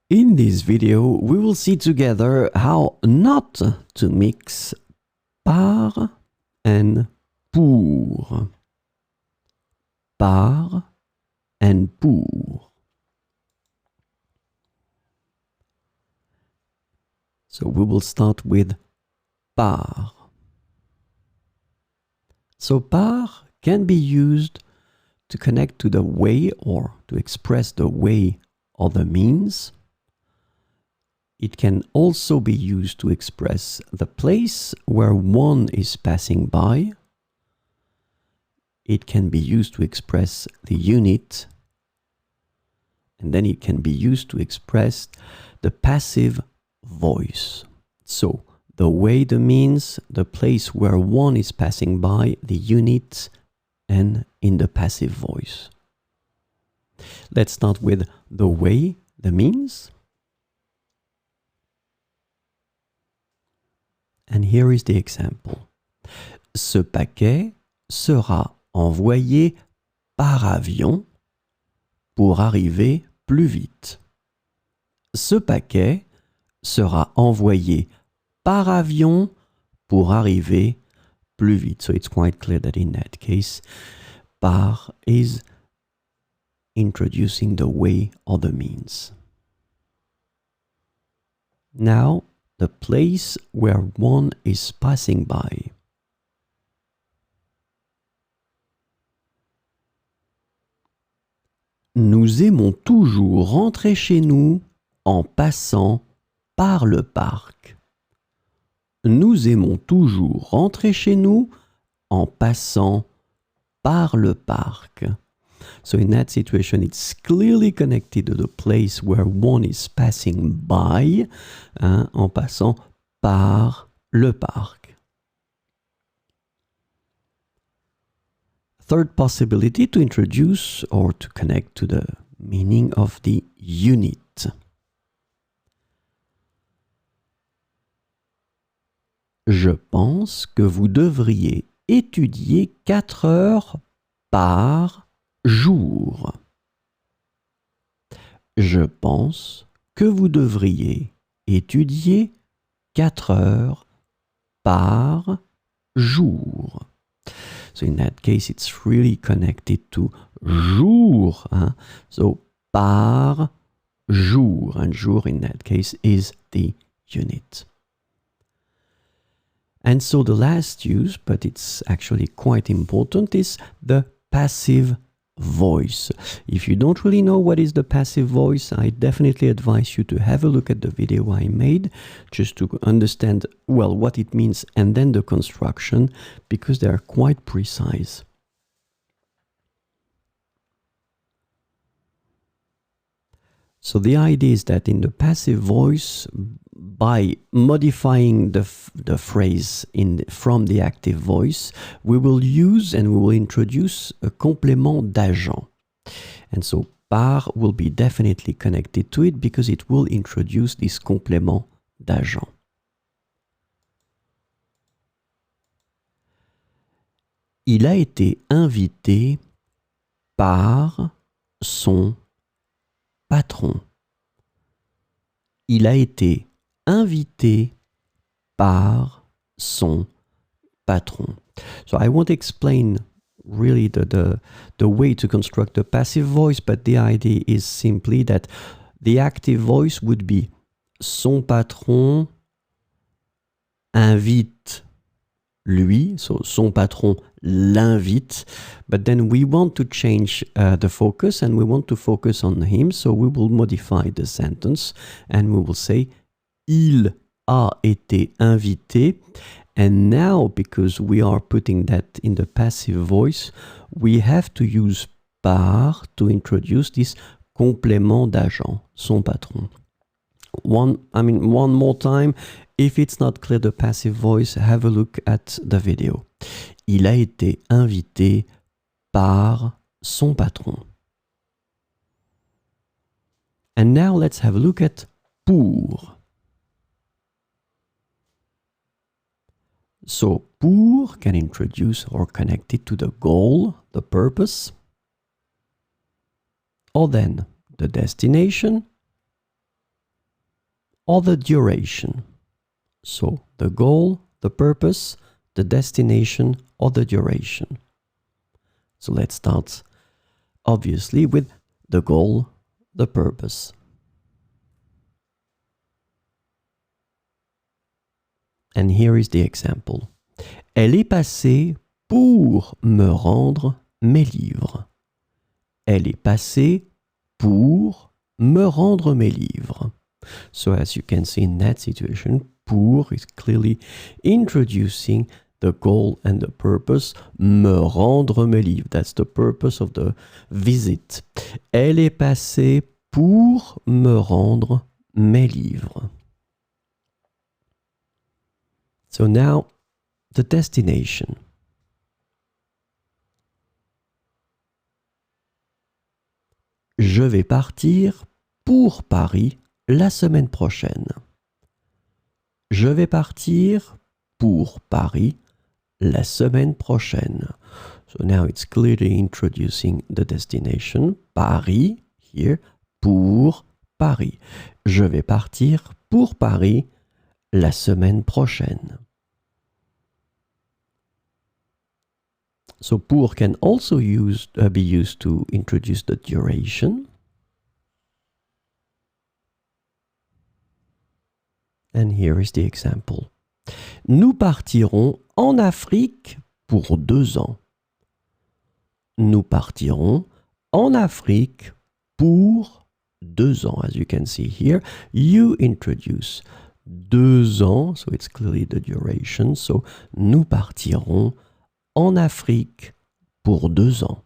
In this video, we will see together how not to mix par and pour. Par and pour. So we will start with par. So par can be used to connect to the way or to express the way or the means. It can also be used to express the place where one is passing by. It can be used to express the unit. And then it can be used to express the passive voice. So the way, the means, the place where one is passing by, the unit, and in the passive voice. Let's start with the way, the means. And here is the example. Ce paquet sera envoyé par avion pour arriver plus vite. Ce paquet sera envoyé par avion pour arriver plus vite. So it's quite clear that in that case, par is introducing the way or the means. Now, the place where one is passing by. Nous aimons toujours rentrer chez nous en passant par le parc. Nous aimons toujours rentrer chez nous en passant par le parc. So in that situation, it's clearly connected to the place where one is passing by, en passant par le parc. Third possibility to introduce or to connect to the meaning of the unit. Je pense que vous devriez étudier 4 heures par jour. Je pense que vous devriez étudier 4 heures par jour. So in that case, it's really connected to jour. So par jour. And jour in that case is the unit. And so the last use, but it's actually quite important, is the passive voice. If you don't really know what is the passive voice, I definitely advise you to have a look at the video I made just to understand, well, what it means and then the construction, because they are quite precise. So the idea is that in the passive voice, by modifying the phrase from the active voice, we will use and we will introduce a complément d'agent. And so par will be definitely connected to it because it will introduce this complément d'agent. Il a été invité par son patron. Il a été invité par son patron. So I won't explain really the way to construct the passive voice, but the idea is simply that the active voice would be son patron invite lui, so son patron l'invite, but then we want to change the focus and we want to focus on him, so we will modify the sentence and we will say il a été invité, and now because we are putting that in the passive voice, we have to use par to introduce this complément d'agent, son patron. One more time. If it's not clear, the passive voice, have a look at the video. Il a été invité par son patron. And now let's have a look at pour. So pour can introduce or connect it to the goal, the purpose, or then the destination, or the duration. So the goal, the purpose, the destination, or the duration. So let's start, obviously, with the goal, the purpose. And here is the example. Elle est passée pour me rendre mes livres. Elle est passée pour me rendre mes livres. So as you can see in that situation, pour is clearly introducing the goal and the purpose. Me rendre mes livres. That's the purpose of the visit. Elle est passée pour me rendre mes livres. So now, the destination. Je vais partir pour Paris la semaine prochaine. Je vais partir pour Paris la semaine prochaine. So now it's clearly introducing the destination. Paris, here, pour Paris. Je vais partir pour Paris la semaine prochaine. So pour can also be used to introduce the duration. And here is the example. Nous partirons en Afrique pour 2 ans. Nous partirons en Afrique pour 2 ans. As you can see here, you introduce 2 ans, so it's clearly the duration. So nous partirons en Afrique pour 2 ans.